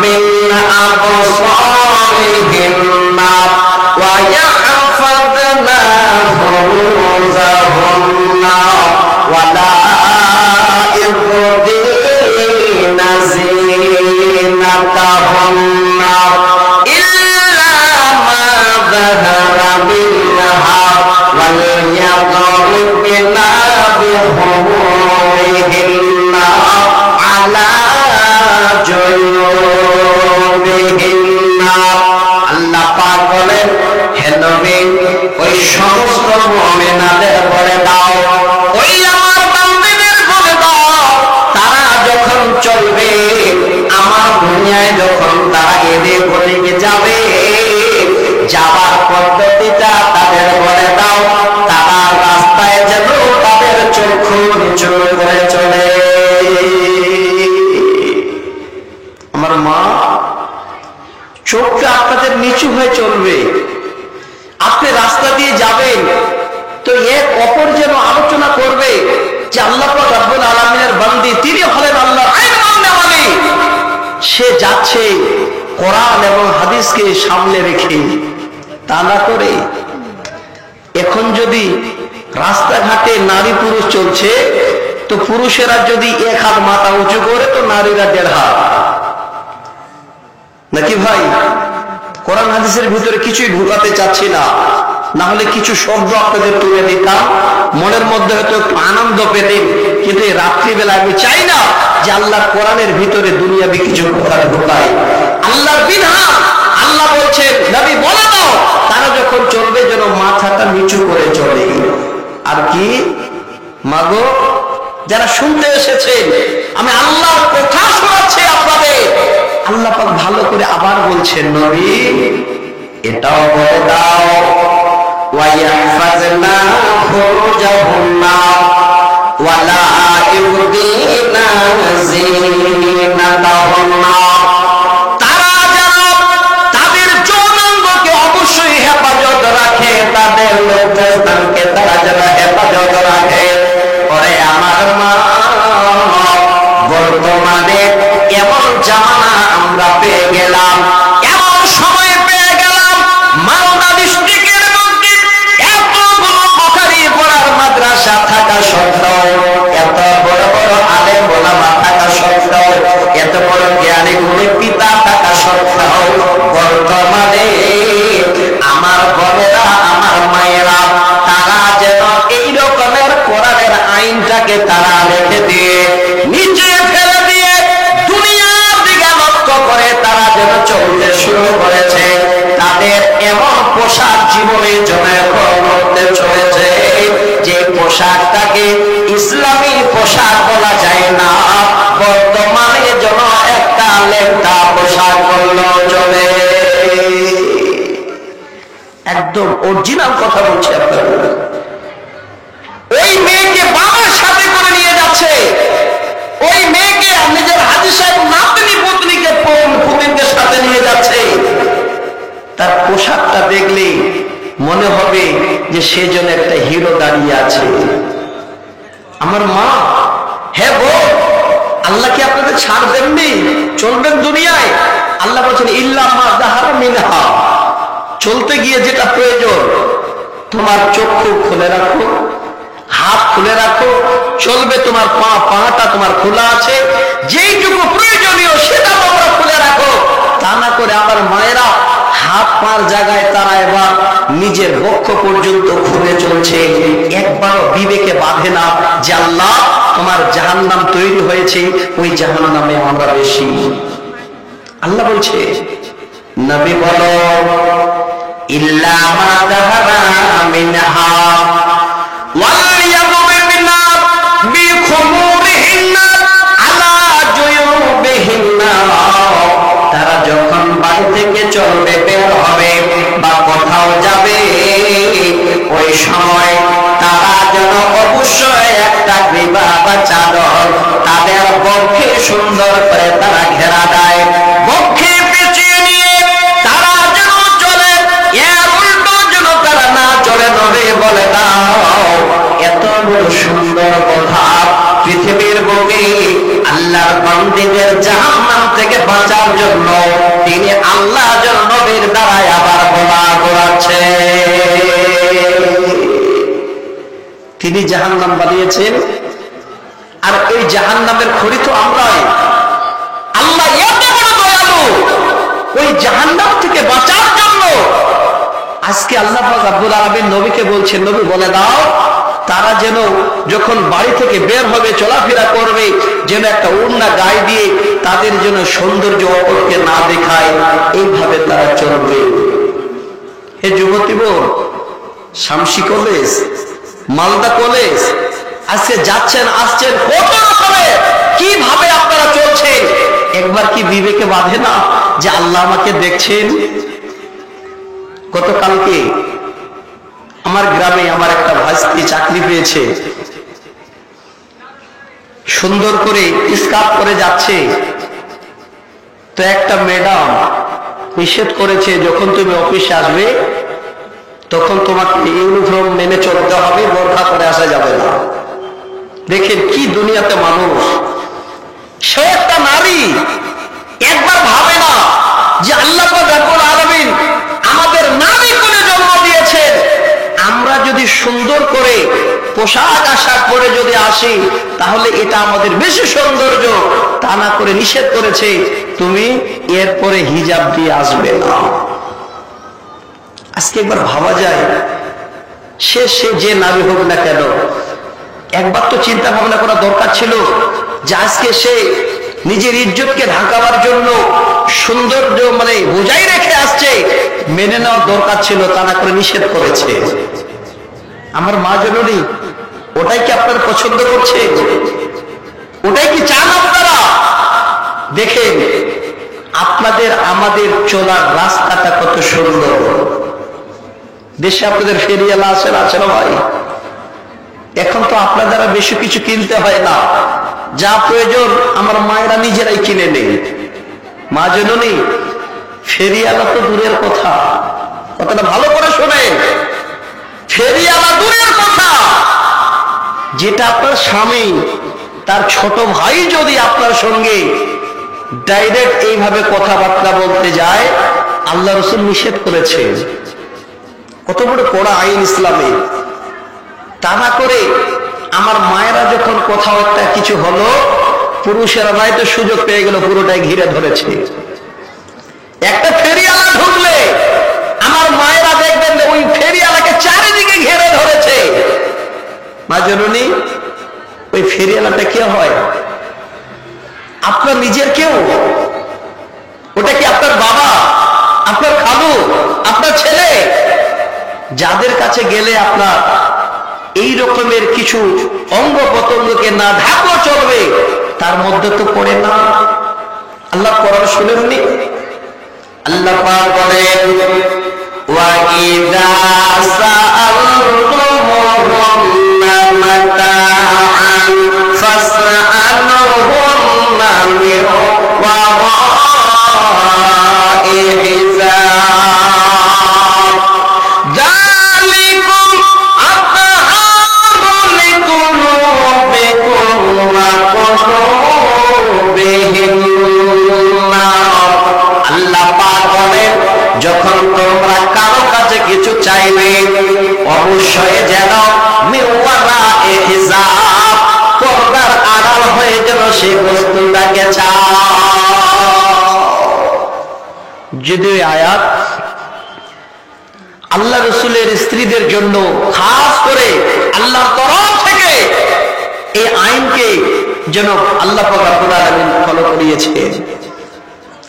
মিন আবসারিহিন্না ওয়া ইয়াহফাযনা ফুরুজাহুন্না ওয়া লা ইউবদিনা যিনাতাহুন্না ইল্লা মা যাহারা মিনহা وَلْيَضْرِبْنَ بِخُمُرِهِنَّ عَلَى جُيُوبِهِنَّ। আল্লাহ পাক বলেন, হে নবী, ওই সমস্ত মুমিনাদের বলে দাও, ওই আমার বান্দীদের বলে দাও, তারা যখন চলবে, আমার দুনিয়ায় যখন তারা এদিক ওদিকে যাবে, যাবার পদ্ধতিটা তাদের বলে দাও, তারা রাস্তায় যেন তাদের চক্ষু নিচু করে চলে। আমার মা, চোখটা আপনাদের নিচু হয়ে চলবে। আপনি রাস্তা দিয়ে যাবেন তো এক অপর যেন আলোচনা করবে যে আল্লাহ পাক রব্বুল আলামিনের বান্দী, তিনি হলেন আল্লাহর আইন মাননেওয়ালা। সে যাচ্ছে কোরআন এবং হাদিসকে সামনে রেখে, তা না করে এখন যদি রাস্তাঘাটে নারী পুরুষ চলছে, তো পুরুষেরা যদি এক হাত মাথা উঁচু করে, তো নারীরা 1.5 হাত, নাকি ভাই? কোরআন হাদিসের ভিতরে কিছুই ঢুকাতে চাচ্ছি না, না হলে কিছু শব্দ আপনাদের তুলে দিতাম, মনের মধ্যে হয়তো একটু আনন্দ পেতেন। কিন্তু এই রাত্রিবেলা আমি চাই না যে আল্লাহর কোরআনের ভিতরে দুনিয়াবি কিছু কথা ঢুকায়। আল্লাহর বিধান, আল্লাহ বলছেন, নবী বলে দাও, তারা যখন চলবে যেন মাথাটা নিচু করে চলে। আর কি মাগো, যারা শুনতে এসেছেন, আমি আল্লাহর কথা শোনাচ্ছি আপনাদের। আল্লাহ পাক ভালো করে আবার বলছেন, নবী এটাও বলে দাও, ওয়া ইয়াহফাযনা ফুরুজাহুন্না ওয়া লা যিনাতাহুন্না, তারা যেন তাদের যৌনাঙ্গকে অবশ্যই হেফাজত রাখে, তাদের লজ্জাস্থানকে তারা যেন হেফাজত রাখে। ওরে আমার মা, বর্তমানে এমন জামানা আমরা পেয়ে গেলাম, এমন সময় পেয়ে গেলাম, মালদা ডিস্ট্রিক্টের মধ্যে এতগুলো বুখারী পড়ার মাদ্রাসা থাকা সত্ত্বেও, এত বড় বড় আলেম ওলামা থাকা সত্ত্বেও, এত বড় জ্ঞানী গুণী পিতা থাকা সত্ত্বেও, বর্তমানে আমার বোনেরা, আমার মায়েরা, তারা যেন এই রকমের কোরআনের আইনটাকে তারা রেখে দিয়ে, নিচে ফেলে দিয়ে, দুনিয়ার দিকে লক্ষ্য করে তারা যেন চলতে শুরু করেছে। তাদের এমন পোশাক জীবনের জন্য এখন করতে চলেছে যে পোশাকটাকে ইসলামী পোশাক বলা যায় না, বর্তমানে যেন একটা লেখা পোশাক বললেও চলে। একদম অরিজিনাল কথা বলছি আপনাদের। ওই মেয়েকে বাবার সাথে করে নিয়ে যাচ্ছে, ওই মেয়েকে নিজের হাজি সাহেব নাতনি পুতনিকে পুতিনকে সাথে নিয়ে যাচ্ছে। তার পোশাকটা দেখলে মনে হবে যে সে যেন একটা হিরো দাঁড়িয়ে আছে। আমার মা, হ্যাঁ বল, আল্লাহ কি আপনাদের ছাড় দেননি? চলবেন দুনিয়ায়? আল্লাহ বলছেন ইল্লা মা যাহারা মিনহা, চলতে গিয়ে যেটা প্রয়োজন, তোমার চক্ষু খুলে রাখো, হাত খুলে রাখো, চলবে তোমার পাটা তোমার খোলা আছে, যেইটুকু প্রয়োজনীয় সেটা তোমরা খুলে রাখো। তা না করে আমার মায়েরা হাত পার জায়গায় তারা এবার নিজের বক্ষ পর্যন্ত খুলে চলছে। একবারও বিবেকে বাঁধে না যে আল্লাহ তোমার জাহান্নাম তৈরি হয়েছে, ওই জাহান্নামে আমরা বেশি। আল্লাহ বলছে, নবী বলো ইল্লা মা যাহারা মিনহা ওয়ালিয়াযবিনা বিখুমুরিহিন্না আলা জুয়ুবিহিন্না। তারা যখন বাড়ি থেকে চলবে, বের হবে বা কোথাও যাবে, ওই সময় তারা যেন অবশ্যই একটা গ্রীবা বা চাদর তাদের বক্ষে সুন্দর করে তারা ঘেরা দেয়, বক্ষে পেঁচিয়ে নিয়ে তারা যেন চলে, এর উল্টো যেন তারা না চলে। নবী বলে দাও, এত বড় সুন্দর কথা পৃথিবীর বুকে আল্লাহর বান্দীদের জাহান্নাম থেকে বাঁচার জন্য তিনি আল্লাহ যেন নবীর দ্বারাই আবার বলা করাচ্ছে। তিনি জাহান্নাম বানিয়েছেন, আর এই জাহান্নামের খড়ি তো আমরাই। আল্লাহ এত বড় দয়ালু, ওই জাহান্নাম থেকে বাঁচার জন্য আজকে আল্লাহ পাক রব্বুল আলামিন নবীকে বলছেন, নবী বলে দাও তারা যেন যখন বাড়ি থেকে বের হবে, চলাফেরা করবে, যেন একটা ওড়না গায়ে দিয়ে তাদের যেন সৌন্দর্য অপরকে না দেখায়, এইভাবে তারা চলবে। হে যুবতী বোন, শামসি কলেজ, মালদা কলেজ, আজকে যাচ্ছেন আসছেন, কত রকমের কিভাবে আপনারা চলছেন, একবার কি বিবেকে বাঁধে না যে আল্লাহ আমাকে দেখছেন? গতকালকে আমার গ্রামে আমার একটা ভাইস্তি চাকরি পেয়েছে, সুন্দর করে স্কার্ফ করে যাচ্ছে, তো একটা ম্যাডাম নিষেধ করেছে যখন তুমি অফিসে আসবে তখন তোমাকে ইউনিফর্ম মেনে চলতে হবে, বোরখা করে আসা যাবে না। দেখেন কি দুনিয়াতে মানুষ। সে একটা নারী, একবার ভাবে না যে আল্লাহ রাব্বুল আলামিন আমাদের নারী করে জন্ম দিয়েছেন, আমরা যদি সুন্দর করে পোশাক আশাক পরে যদি আসি তাহলে এটা আমাদের বেশি সৌন্দর্য। তা না করে নিষেধ করেছে তুমি এরপরে হিজাব দিয়ে আসবে না। আজকে একবার ভাবা যায়, সে যে নারী হোক না কেন, একবার তো চিন্তা ভাবনা করা দরকার ছিল যে আজকে সে নিজের ইজ্জতকে ঢাকাবার জন্য সৌন্দর্য মানে বজায় রেখে আসছে, মেনে নেওয়ার দরকার ছিল, তা না করে নিষেধ করেছে। আমার মা জননী, ওটাই কি আপনারা পছন্দ করছে? ওটাই কি চান আপনারা? দেখেন আপনাদের আমাদের চলার রাস্তাটা কত সুন্দর। দেশে আপনাদের ফেরিয়ালা আছে না ভাই? এখন তো আপনার দ্বারা বেশি কিছু কিনতে হয় না, যা প্রয়োজন আমার মায়েরা নিজেরাই কিনে নেই। মা জননী, ফেরিওয়ালা তো দূরের কথা, কথাটা ভালো করে শোনেন, ফেরিওয়ালা দূরের কথা, যেটা আপনার স্বামী তার ছোট ভাই যদি আপনার সঙ্গে ডাইরেক্ট এইভাবে কথাবার্তা বলতে যায়, আল্লাহ রাসূল নিষেধ করেছে। কত বড় কড়া আইন ইসলামে। তা না করে আমার মায়েরা যখন কোথাও একটা কিছু হলো, পুরুষেরা হয়তো সুযোগ পেয়ে গেল, পুরোটাই ঘিরে ধরেছে। একটা ফেরিওয়ালা ঢুকলে আমার মায়েরা দেখবেন যে ওই ফেরিওয়ালাকে চারিদিকে ঘিরে ধরেছে। মা জননী, ওই ফেরিওয়ালাটা কে হয়? আপনার নিজের কেউ? ওটা কি আপনার বাবা, আপনার খালু, আপনার ছেলে? যাদের কাছে গেলে আপনার এই রকমের কিছু অঙ্গ প্রত্যঙ্গকে না ঢাকলেও চলবে, তার মধ্যে তো পড়ে না। আল্লাহ কোরআন শুনেননি? আল্লাহ পাক বলেন, ওয়া ইযা সাআলতুমুহুন্না মাতাআন ফাসআলুহুন্না মিন ওয়ারা'i হিজাব, যালিকুম আতহারু লিকুলুবিকুম ওয়া কুলুবিহিন্না। আল্লাহ পাক বলেন, যখন তোমরা কারো কাছে কিছু চাইবে, অবশ্যই যেন মিন ওয়ারা'i হিজাব, পর্দার আড়াল হয়ে যেন সেই বস্তুটাকে চাও। যদি আয়াত আল্লাহ রাসূলের স্ত্রীদের জন্য খাস করে আল্লাহর তরফ থেকে এই আইনকে যেন আল্লাহ পাক রব্বুল আলামিন ফলো করিয়েছে।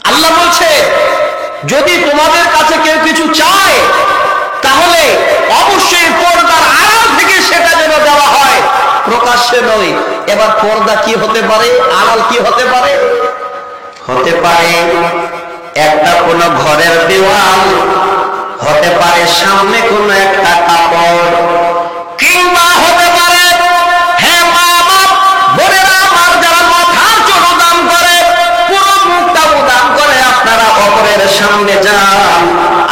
আল্লাহ বলছে, যদি তোমাদের কাছে কেউ কিছু চায়, তাহলে অবশ্যই পর্দার আড়াল থেকে সেটা যেন দেওয়া হয়, প্রকাশ্যে নয়। এবার পর্দা কি হতে পারে, আড়াল কি হতে পারে? হতে পারে একটা কোন ঘরের দেওয়াল, হতে পারে সামনে কোন একটা কাপড়, কিংবা হতে পারে, হে মা বাপ বোনেরা আমার, যারা মাথার চুল দান করে, পুরো মুখটা উদান করে আপনারা অপরের সামনে যান,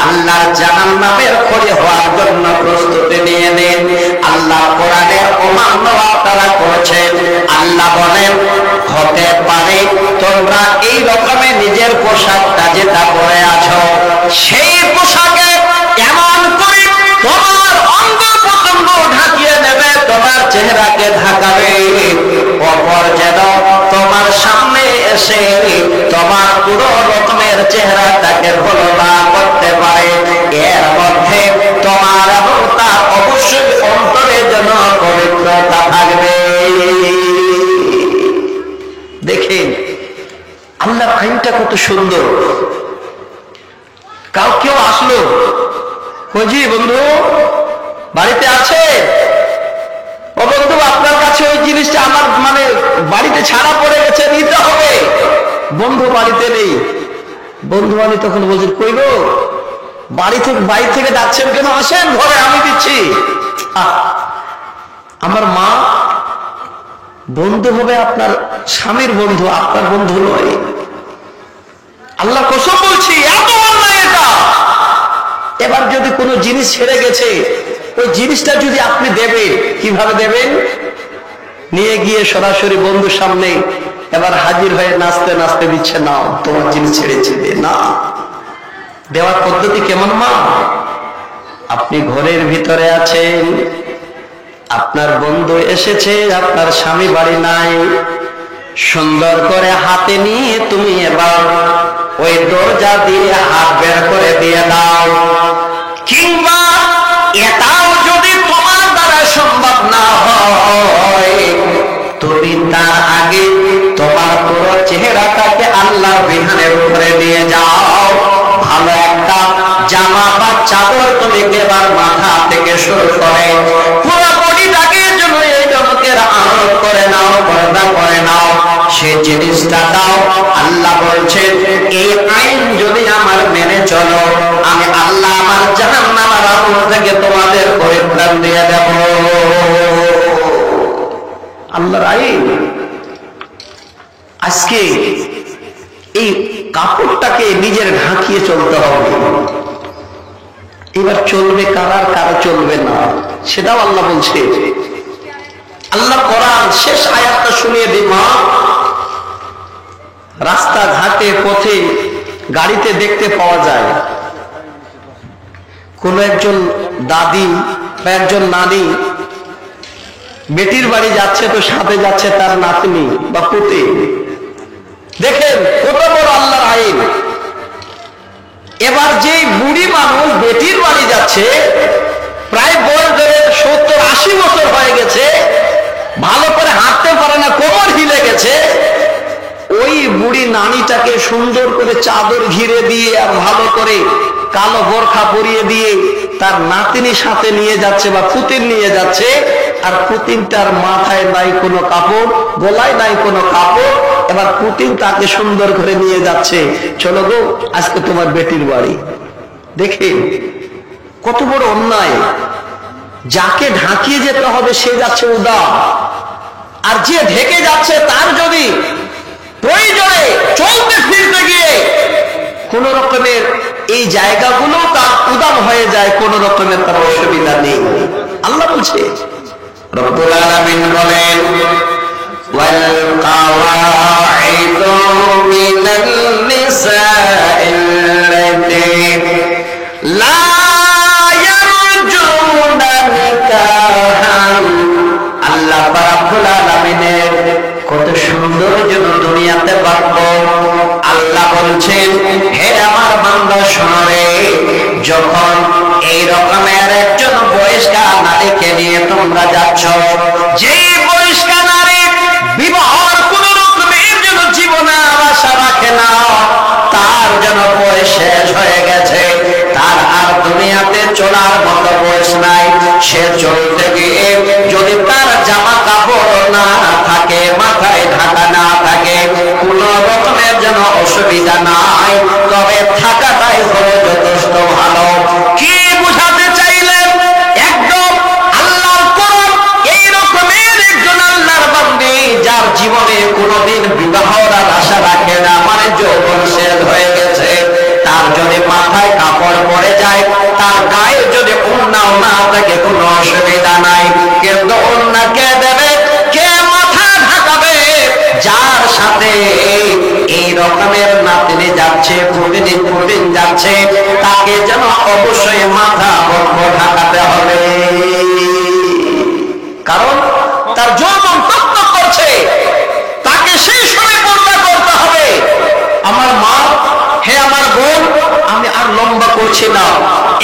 আল্লাহর জাহান্নামের খড়ি হওয়ার জন্য প্রস্তুতি নিয়ে নেন। আল্লাহ কোরআনের অমান্য আপনারা করছেন। আল্লাহ বলেন, হতে পারে তোমরা এই রকমে নিজের পোশাকটা যেটা পরে আছো, সেই পোশাকে এমন করে তোমার অঙ্গ প্রত্যঙ্গ ঢাকিয়ে নেবে, তোমার চেহারাকে ঢাকাবে, অপর যেন তোমার সামনে এসে তোমার পুরো রকমের চেহারাটাকে ভালো না করতে পারে। এর মধ্যে তোমার এবং তার অবশ্যই অন্তরে যেন পবিত্রতা থাকবে। দেখেন আল্লাহর আইনটা কত সুন্দর। কেউ আসলো, জি বন্ধু বাড়িতে আছে? ও বন্ধু, আপনার কাছে ওই জিনিসটা আমার বাড়িতে ছাড়া পড়ে গেছে, নিতে হবে। বন্ধু বাড়িতে নেই। বন্ধু আমি তখন বলছি, কই গো, বাড়ি থেকে যাচ্ছেন কেন? আসেন ঘরে, আমি দিচ্ছি। আমার মা বন্ধু হবে আপনার স্বামীর বন্ধু, আপনার বন্ধু নয়। আল্লাহ কসম বলছি, এত অন্যায় এটা। এবার যদি কোনো জিনিস ছেড়ে গেছে, ওই জিনিসটা যদি আপনি দেবেন, কিভাবে দেবেন? নিয়ে গিয়ে সরাসরি বন্ধুর সামনে এবার হাজির হয়ে নাচতে নাচতে দিচ্ছে, নাও তোমার জিনিস ছেড়েছে, না। দেওয়ার পদ্ধতি কেমন মা? আপনি ঘরের ভিতরে আছেন, আপনার বন্ধু এসেছে, আপনার স্বামী বাড়ি নাই, সুন্দর করে হাতে নিয়ে তুমি এবার ওই দরজা দিয়ে হাত বের করে দিয়ে দাও। কিংবা এটাও যদি তোমার দ্বারা সম্ভব না হয়, তুমি তার আগে তোমার পুরো চেহারাটাকে আল্লাহর বিধানের উপরে নিয়ে যাও। ভালো একটা জামা বা চাদর তুমি এবার মাথা থেকে শুরু করে পুরো বডিটাকে জন্য এই জগতের আলোক করে নাও, পর্দা করে নাও, সে জিনিসটা দাও। আল্লাহ বলছেন, এই আইন যদি আমার মেনে চলো, আমি আল্লাহ আমার জাহান্নামের আগুন থেকে তোমাদের পরিত্রাণ দিয়ে দেব। আল্লাহর আইন। আজকে এই কাপড়টাকে নিজের ঢাকিয়ে চলতে হবে। এবার চলবে কারার কারা চলবে না সেটাও আল্লাহ বলছে। আল্লাহ কোরআন শেষ আয়াতটা শুনিয়ে দিই। মা, রাস্তাঘাটে পথে গাড়িতে দেখতে পাওয়া যায় কোন একজন দাদি বা একজন নানি বেটির বাড়ি যাচ্ছে, তো সাথে যাচ্ছে তার নাতনি বা পুতি। দেখেন কত বড় আল্লাহর আইন। এবার যে বুড়ি মানুষ বেটির বাড়ি যাচ্ছে, প্রায় বয়স ধরে 70-80 বছর হয়ে গেছে, ভালো করে হাঁটতে পারে না, কোমর হিলে গেছে, ওই বুড়ি নানিটাকে সুন্দর করে চাদর ঘিরে দিয়ে আর ভালো করে কালো বোরখা পরিয়ে দিয়ে তার নাতিনির সাথে নিয়ে যাচ্ছে বা পুতিন নিয়ে যাচ্ছে। আর পুতিনটার মাথায় নাই কোনো কাপড়, গলায় নাই কোনো কাপড়। এবার পুতিন তাকে সুন্দর করে নিয়ে যাচ্ছে, চলো গো আজকে তোমার বেটির বাড়ি। দেখে কত বড় অন্যায়। যাকে ঢাকিয়ে যেতে হবে সে যাচ্ছে উদাম, আর যে ঢেকে যাচ্ছে তার যদি প্রয়োজনে চলতে ফিরতে গিয়ে কোন রকমের এই জায়গাগুলো তার উদাম হয়ে যায়, কোন রকমের তার অসুবিধা নেই। আল্লাহ বলছে, রব্বুল আলামিন বলেন, ওয়াল কাওয়াইদু মিনান নিসাইল্লাতী লা ইয়ারজুনা নিকাহান। আল্লাহ রাব্বুল আলামিনের কত সুন্দর যেন দুনিয়াতে বাঁধবো। আল্লাহ বলছেন, হে আমার বান্দা শোনো রে, যখন এই রকমের একজন বয়স্কা নারীকে নিয়ে তোমরা যাচ্ছ, যে বয়স্কা নারী বিবাহর কোন রকমের যেন জীবনে আশা রাখে না, তার যেন বয়স শেষ হয়ে গেছে, তার আর দুনিয়াতে চলার মতো বয়স নাই, সে চলতে গিয়ে যদি তার জামা কাপড় না থাকে, মাথায় ঢাকা না থাকে, কোন রকমের যেন অসুবিধা নাই, তবে থাকাটাই হলো যথেষ্ট ভালো। কি বুঝাতে চাইলেন? একদম আল্লাহর কোরআন এই রকমের একজন আল্লাহর বান্দী যার জীবনে কোনোদিন বিবাহর আর আশা রাখে না, মানে যৌবন শেষ হয়ে গেছে, তার যদি মাথায় কাপড় পরে যায়, তার গায়ে যদি ওড়নাও না থাকে, কোনো অসুবিধা নাই। কিন্তু ওড়না কে দেবে, কে মাথা ঢাকাবে? যার সাথে এই রকমের নাতনি যাচ্ছে, প্রতিদিন যাচ্ছে, তাকে যেন অবশ্যই মাথা ঢাকাতে হবে, কারণ তার যৌবন তত্ত্ব করছে, তাকে সেই সময় পর্দা করতে হবে। আমার মা, হে আমার বোন, আমি আর লম্বা করছি না,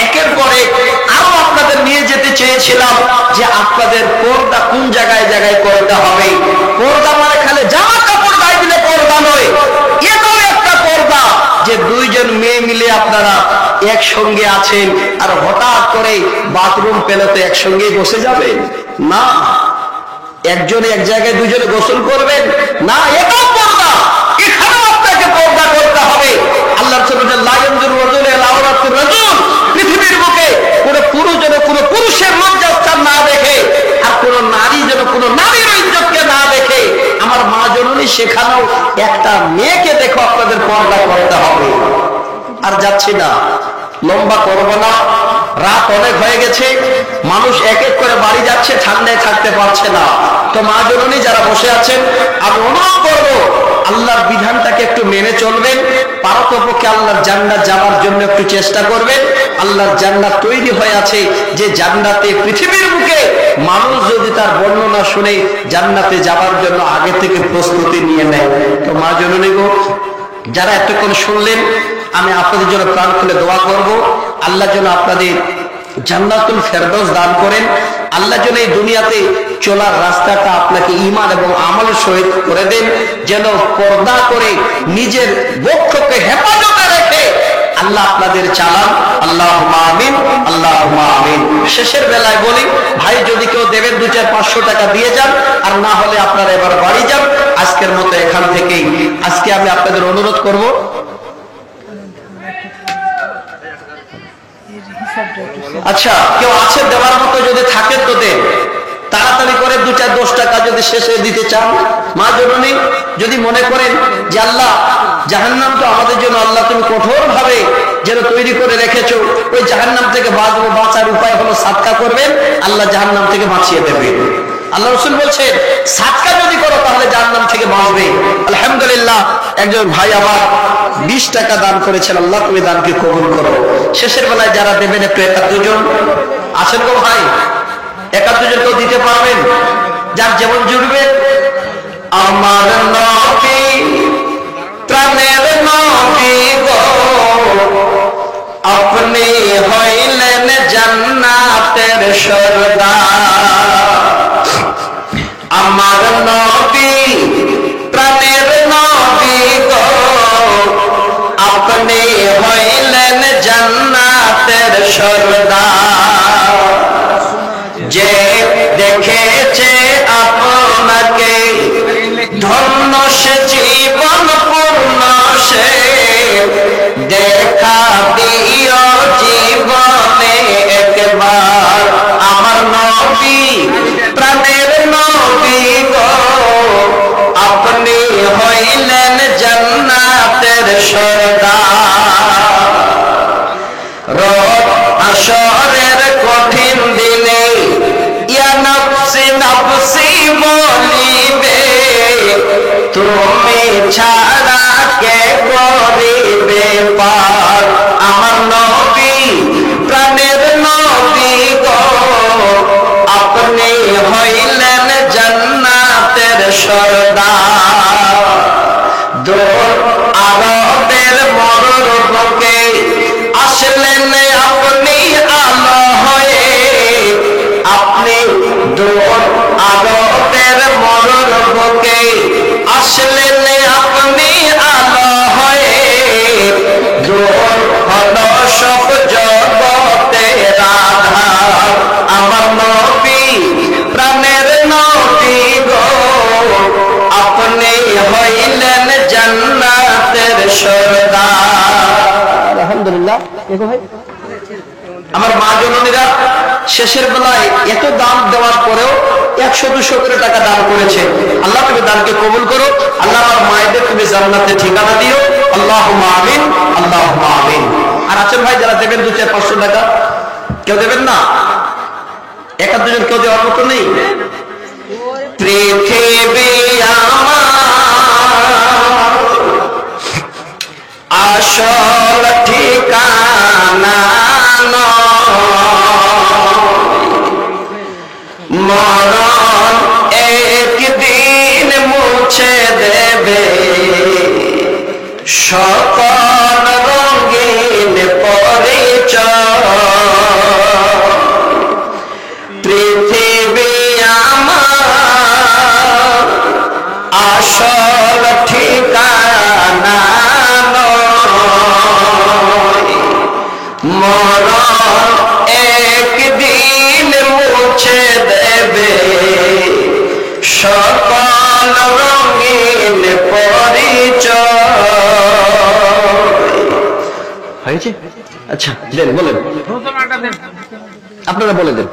একের পর এক আরো আপনাদের নিয়ে যেতে চেয়েছিলাম যে আপনাদের পর্দা কোন জায়গায় জায়গায় করতে হবে। পর্দা মানে খালি জামা কাপড় গায়ে দিলে পর্দা নয়, এটাও একটা পর্দা যে দুইজন মেয়ে মিলে আপনারা একসঙ্গে আছেন, আর হঠাৎ করে বাথরুম পেলে তো একসঙ্গেই বসে যাবেন না, একজনে এক জায়গায় দুজনে গোসল করবেন না, এটাও পর্দা। এখানেও আপনাকে পর্দা করতে হবে। আল্লাহর ছবি পৃথিবীর বুকে কোন পুরুষ যেন কোন পুরুষের লজ্জাস্থান না দেখে, আর কোন নারী যেন কোন নারীর ইজ্জতকে না দেখে। আমার মা জননী সেখানেও একটা মেয়েকে দেখো আপনাদের পর্দা করতে হবে। আর যাচ্ছি না, লম্বা করবো না, রাত অনেক হয়ে গেছে, মানুষ এক এক করে বাড়ি যাচ্ছে, ঠান্ডায় থাকতে পারছে না। তো মা জননী যারা বসে আছেন, আমি অনুরোধ করবো আল্লাহর বিধানটাকে একটু মেনে চলবেন, পারতপক্ষে আল্লাহর জান্নাত যাওয়ার জন্য একটু চেষ্টা করবেন। আল্লাহর জান্নাত তৈরি হয়ে আছে, যে জান্নাতে পৃথিবীর বুকে মানুষ যদি তার বর্ণনা শুনে জান্নাতে যাওয়ার জন্য আগে থেকে প্রস্তুতি নিয়ে নেয়। তো মা জননী গো, যারা এতক্ষণ শুনলেন, আমি আপনাদের জন্য প্রাণ খুলে দোয়া করব, আল্লাহ যেন আপনাদের জান্নাতুল ফেরদৌস দান করেন। আল্লাহ যেন এই দুনিয়াতে চলার রাস্তাটা আপনাকে ঈমান এবং আমলের সহিত করে দেন, যেন পর্দা করে নিজের বক্ষকে হেফাজতে রেখে আল্লাহ আপনাদের চালান। আল্লাহুম্মা আমিন, আল্লাহুম্মা আমিন। শেষের বেলায় বলি, ভাই যদি কেউ দেবেন 200-500 টাকা দিয়ে যান, আর না হলে আপনারা এবার বাড়ি যান। আজকের মতো এখান থেকেই আজকে আমি আপনাদের অনুরোধ করব, আচ্ছা কেউ আছে দেওয়ার মতো যদি থাকেন তো দেন, তাড়াতাড়ি করে 2-10 টাকা যদি শেষে দিতে চান। মা জননী যদি মনে করেন যে আল্লাহ জাহান্নাম তো আমাদের জন্য আল্লাহ তুমি কঠোর ভাবে যেন তৈরি করে রেখেছো, ওই জাহান্নাম থেকে বাঁচবো, বাঁচার উপায় হলো সাদকা করবেন, আল্লাহ জাহান্নাম থেকে বাঁচিয়ে দেবে। আল্লাহ রাসূল বলছেন সাদকা যদি করো তাহলে জাহান্নাম থেকে বাঁচবে। আলহামদুলিল্লাহ, একজন ভাই আমার 20 টাকা দান করেছেন, আল্লাহ তুমি দানকে কবুল করো। শেষের বেলায় যারা দেবেন একটু 71 জন আছেন গো ভাই, 71 জন কেউ দিতে পারবেন? যার যেমন জুড়বে। আমার নবী প্রাণের নবী গো, আপনি হইলেন জান্নাতের সরদার। আমার নবী প্রাণের নবী গো, আপনি হইলেন জান্নাতের সরদার। যে দেখেছে আপনাকে ধন্য সে জীবন পূর্ণ, সে দেখা দিও জীবনে একবার। আমার নবী প্রাণের নবী গো, আপনি হইলেন জান্নাতের সরদার। রব হাসরের কঠিন দিনে ইয়া নফসি নফসি বলিবে, তুমি ছাড়া কে করিবে পার। আমার নবী প্রাণের নবী গো, আপনি হইলেন জান্নাতের সরদার। দূর আরবের মরুভূমিকে আসলেন আপনি আলো হয়ে, আপনি দূর আরবের মরুভূমিকে আসলেন আপনি আলো হয়ে, দূর হলো সব জগতের আধার। আমার নবী প্রাণের নবী গো, আপনি হইলেন জান্নাতের সরদার। আলহামদুলিল্লাহ। আমার মা জননীরা শেষের বেলায় এত দান দেওয়ার পরেও 100-200 টাকা দান করেছে। আল্লাহ তুমি দানকে কবুল করো, আল্লাহ আমার মায়েদের তুমি জান্নাতে ঠিকানা দিও। আল্লাহুম্মা আমিন, আল্লাহুম্মা আমিন। আর আছেন ভাই যারা দেবেন 200-500 টাকা, কেউ দেবেন না? 1-2 জন কেউ দেওয়ার মতো নেই? পৃথিবী আমার আসল ঠিকানা মরণ একদিন মুছে দেবে সকল রঙিন পরিচয়। পৃথিবী আমার আসল ঠিকানা মরণ একদিন মুছে দেবে সকল রঙিন পরিচয়। হয়েছে? আচ্ছা দেন, বলেন, আপনারা বলে দেন।